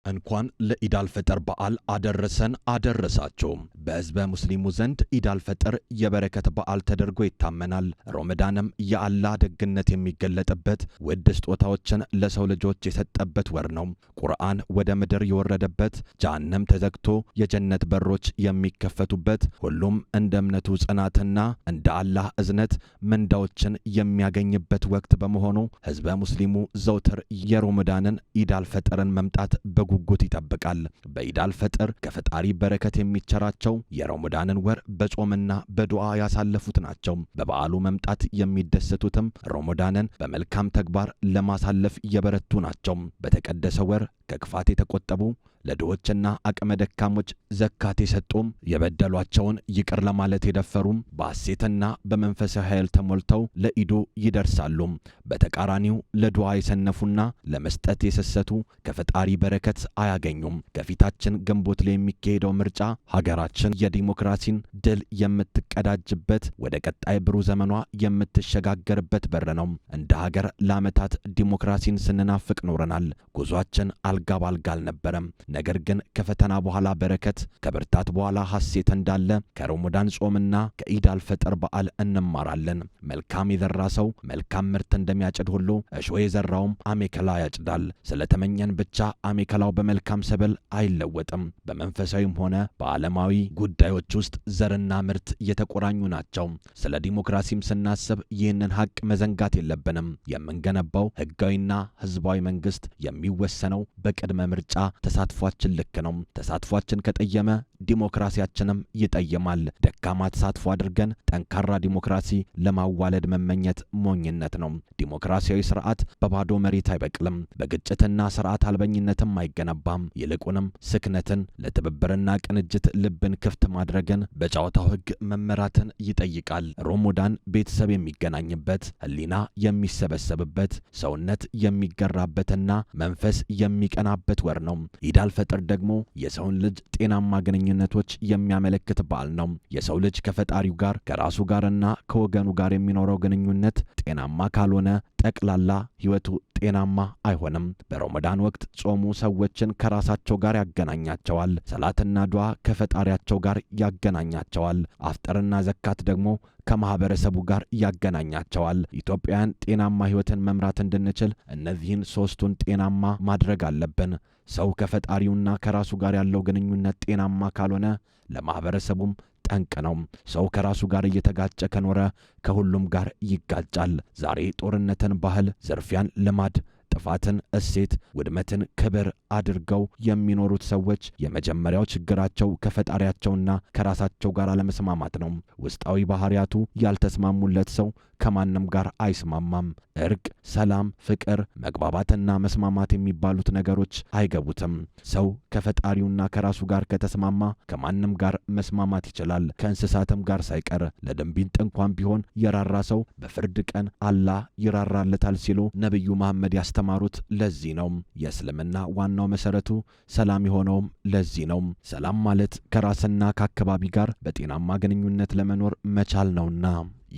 እንኳን ለኢድ አልፈጥር በዓል አደረሳችሁ። በሕዝበ ሙስሊሙ ዘንድ ኢድ አልፈጥር የበረከት በዓል ተደርጎ ይታመናል። ረመዳንም የአላህ ደግነት የሚገለጥበት ውድ ስጦታዎችን ለሰው ልጆች የሰጠበት ወር ነው። ቁርአን ወደ ምድር የወረደበት፣ ጀሃነም ተዘግቶ የጀነት በሮች የሚከፈቱበት፣ ሁሉም እንደ እምነቱ ጽናትና እንደ አላህ እዝነት ምንዳዎችን የሚያገኝበት ወቅት በመሆኑ ሕዝበ ሙስሊሙ ዘውትር የረመዳንን ኢድ አልፈጥርን መምጣት ጉጉት ይጠብቃል። በኢድ አልፈጥር ከፈጣሪ በረከት የሚቸራቸው የረመዳንን ወር በጾምና በዱዓ ያሳለፉት ናቸው። በበዓሉ መምጣት የሚደሰቱትም ረመዳንን በመልካም ተግባር ለማሳለፍ የበረቱ ናቸው። በተቀደሰ ወር ከክፋት የተቆጠቡ፣ ለድሆችና አቅመ ደካሞች ዘካት የሰጡም፣ የበደሏቸውን ይቅር ለማለት የደፈሩም በሐሴትና በመንፈሳዊ ኃይል ተሞልተው ለኢዱ ይደርሳሉ። በተቃራኒው ለዱዓ የሰነፉና ለመስጠት የሰሰቱ ከፈጣሪ በረከት አያገኙም። ከፊታችን ግንቦት ላይ የሚካሄደው ምርጫ ሀገራችን የዲሞክራሲን ድል የምትቀዳጅበት፣ ወደ ቀጣይ ብሩህ ዘመኗ የምትሸጋገርበት በር ነው። እንደ ሀገር ለዓመታት ዲሞክራሲን ስንናፍቅ ኖረናል። ጉዟችን አልጋ ባልጋ አልነበረም። ነገር ግን ከፈተና በኋላ በረከት፣ ከብርታት በኋላ ሐሴት እንዳለ ከረመዳን ጾምና ከኢድ አልፈጥር በዓል እንማራለን። መልካም የዘራ ሰው መልካም ምርት እንደሚያጭድ ሁሉ እሾህ የዘራውም አሜከላ ያጭዳል። ስለተመኘን ብቻ አሜከላው በመልካም ሰብል አይለወጥም። በመንፈሳዊም ሆነ በዓለማዊ ጉዳዮች ውስጥ ዘርና ምርት የተቆራኙ ናቸው። ስለ ዲሞክራሲም ስናስብ ይህንን ሀቅ መዘንጋት የለብንም። የምንገነባው ሕጋዊና ሕዝባዊ መንግስት የሚወሰነው በቅድመ ምርጫ ተሳትፏችን ልክ ነው። ተሳትፏችን ከጠየመ ዲሞክራሲያችንም ይጠየማል። ደካማ ተሳትፎ አድርገን ጠንካራ ዲሞክራሲ ለማዋለድ መመኘት ሞኝነት ነው። ዲሞክራሲያዊ ስርዓት በባዶ መሬት አይበቅልም። በግጭትና ስርዓት አልበኝነትም አይገነባም። ይልቁንም ስክነትን፣ ለትብብርና ቅንጅት ልብን ክፍት ማድረግን፣ በጨዋታው ሕግ መመራትን ይጠይቃል። ረመዳን ቤተሰብ የሚገናኝበት፣ ህሊና የሚሰበሰብበት፣ ሰውነት የሚገራበትና መንፈስ የሚቀናበት ወር ነው። ኢድ አልፈጥር ደግሞ የሰውን ልጅ ጤናማ ግንኙነቶች የሚያመለክት በዓል ነው። የሰው ልጅ ከፈጣሪው ጋር ከራሱ ጋርና ከወገኑ ጋር የሚኖረው ግንኙነት ጤናማ ካልሆነ ጠቅላላ ህይወቱ ጤናማ አይሆንም። በረመዳን ወቅት ጾሙ ሰዎችን ከራሳቸው ጋር ያገናኛቸዋል። ሰላትና ዱዓ ከፈጣሪያቸው ጋር ያገናኛቸዋል። አፍጥርና ዘካት ደግሞ ከማህበረሰቡ ጋር ያገናኛቸዋል። ኢትዮጵያውያን ጤናማ ህይወትን መምራት እንድንችል እነዚህን ሶስቱን ጤናማ ማድረግ አለብን። ሰው ከፈጣሪውና ከራሱ ጋር ያለው ግንኙነት ጤናማ ካልሆነ ለማህበረሰቡም ጠንቅ ነው። ሰው ከራሱ ጋር እየተጋጨ ከኖረ ከሁሉም ጋር ይጋጫል። ዛሬ ጦርነትን ባህል፣ ዝርፊያን ልማድ፣ ጥፋትን እሴት፣ ውድመትን ክብር አድርገው የሚኖሩት ሰዎች የመጀመሪያው ችግራቸው ከፈጣሪያቸውና ከራሳቸው ጋር አለመስማማት ነው። ውስጣዊ ባህሪያቱ ያልተስማሙለት ሰው ከማንም ጋር አይስማማም። እርቅ፣ ሰላም፣ ፍቅር፣ መግባባትና መስማማት የሚባሉት ነገሮች አይገቡትም። ሰው ከፈጣሪውና ከራሱ ጋር ከተስማማ ከማንም ጋር መስማማት ይችላል፣ ከእንስሳትም ጋር ሳይቀር። ለድንቢጥ እንኳን ቢሆን የራራ ሰው በፍርድ ቀን አላህ ይራራለታል ሲሉ ነብዩ መሐመድ ያስተማሩት ለዚህ ነው። የእስልምና ዋናው መሰረቱ ሰላም የሆነውም ለዚህ ነው። ሰላም ማለት ከራስና ከአካባቢ ጋር በጤናማ ግንኙነት ለመኖር መቻል ነውና።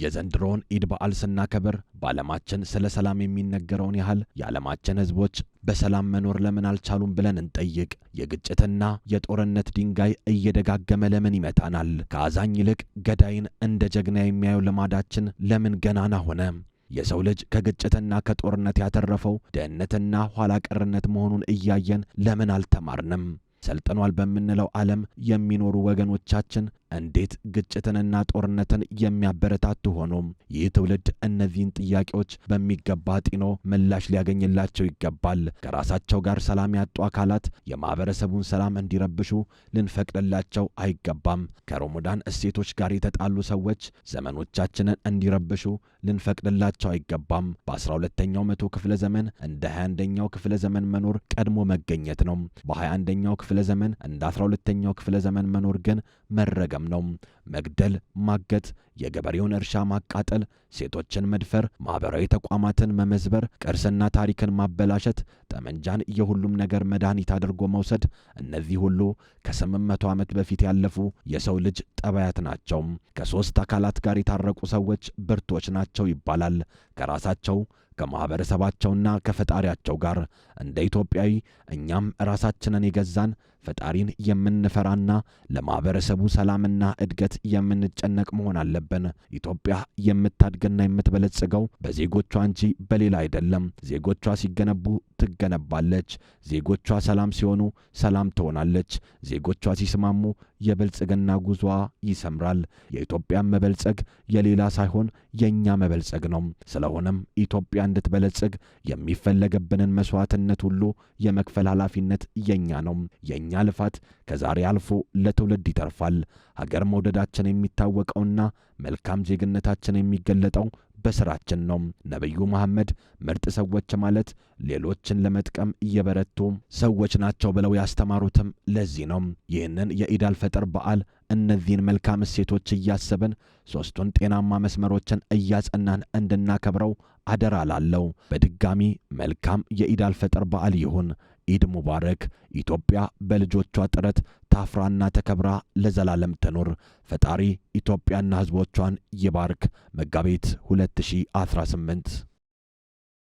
የዘንድሮውን ኢድ በዓል ስናከብር በዓለማችን ስለ ሰላም የሚነገረውን ያህል የዓለማችን ሕዝቦች በሰላም መኖር ለምን አልቻሉም ብለን እንጠይቅ። የግጭትና የጦርነት ድንጋይ እየደጋገመ ለምን ይመታናል? ከአዛኝ ይልቅ ገዳይን እንደ ጀግና የሚያየው ልማዳችን ለምን ገናና ሆነ? የሰው ልጅ ከግጭትና ከጦርነት ያተረፈው ድህነትና ኋላ ቀርነት መሆኑን እያየን ለምን አልተማርንም? ሰልጥኗል በምንለው ዓለም የሚኖሩ ወገኖቻችን እንዴት ግጭትንና ጦርነትን የሚያበረታቱ ሆኖም? ይህ ትውልድ እነዚህን ጥያቄዎች በሚገባ ጢኖ ምላሽ ሊያገኝላቸው ይገባል። ከራሳቸው ጋር ሰላም ያጡ አካላት የማህበረሰቡን ሰላም እንዲረብሹ ልንፈቅድላቸው አይገባም። ከረመዳን እሴቶች ጋር የተጣሉ ሰዎች ዘመኖቻችንን እንዲረብሹ ልንፈቅድላቸው አይገባም። በ12ኛው መቶ ክፍለ ዘመን እንደ 21ኛው ክፍለ ዘመን መኖር ቀድሞ መገኘት ነው። በ21ኛው ክፍለ ዘመን እንደ 12ኛው ክፍለ ዘመን መኖር ግን መረገም ነው። መግደል፣ ማገት፣ የገበሬውን እርሻ ማቃጠል፣ ሴቶችን መድፈር፣ ማህበራዊ ተቋማትን መመዝበር፣ ቅርስና ታሪክን ማበላሸት፣ ጠመንጃን የሁሉም ነገር መድኃኒት አድርጎ መውሰድ፣ እነዚህ ሁሉ ከ800 ዓመት በፊት ያለፉ የሰው ልጅ ጠባያት ናቸው። ከሶስት አካላት ጋር የታረቁ ሰዎች ብርቶች ናቸው ይባላል። ከራሳቸው ከማህበረሰባቸውና ከፈጣሪያቸው ጋር። እንደ ኢትዮጵያዊ እኛም ራሳችንን የገዛን ፈጣሪን የምንፈራና ለማህበረሰቡ ሰላምና እድገት የምንጨነቅ መሆን አለብን። ኢትዮጵያ የምታድግና የምትበለጽገው በዜጎቿ እንጂ በሌላ አይደለም። ዜጎቿ ሲገነቡ ትገነባለች። ዜጎቿ ሰላም ሲሆኑ ሰላም ትሆናለች። ዜጎቿ ሲስማሙ የብልጽግና ጉዟ ይሰምራል። የኢትዮጵያ መበልጸግ የሌላ ሳይሆን የኛ መበልጸግ ነው። ስለሆነም ኢትዮጵያ እንድትበለጽግ የሚፈለገብንን መስዋዕትነት ሁሉ የመክፈል ኃላፊነት የኛ ነው። የኛ ልፋት ከዛሬ አልፎ ለትውልድ ይተርፋል። ሀገር መውደዳችን የሚታወቀውና መልካም ዜግነታችን የሚገለጠው በስራችን ነው። ነብዩ መሐመድ ምርጥ ሰዎች ማለት ሌሎችን ለመጥቀም እየበረቱ ሰዎች ናቸው ብለው ያስተማሩትም ለዚህ ነው። ይህንን የኢድ አልፈጥር በዓል እነዚህን መልካም እሴቶች እያሰብን ሶስቱን ጤናማ መስመሮችን እያጸናን እንድናከብረው አደራ ላለው። በድጋሚ መልካም የኢድ አልፈጥር በዓል ይሁን። ኢድ ሙባረክ። ኢትዮጵያ በልጆቿ ጥረት ታፍራና ተከብራ ለዘላለም ትኑር። ፈጣሪ ኢትዮጵያና ሕዝቦቿን ይባርክ። መጋቢት 2018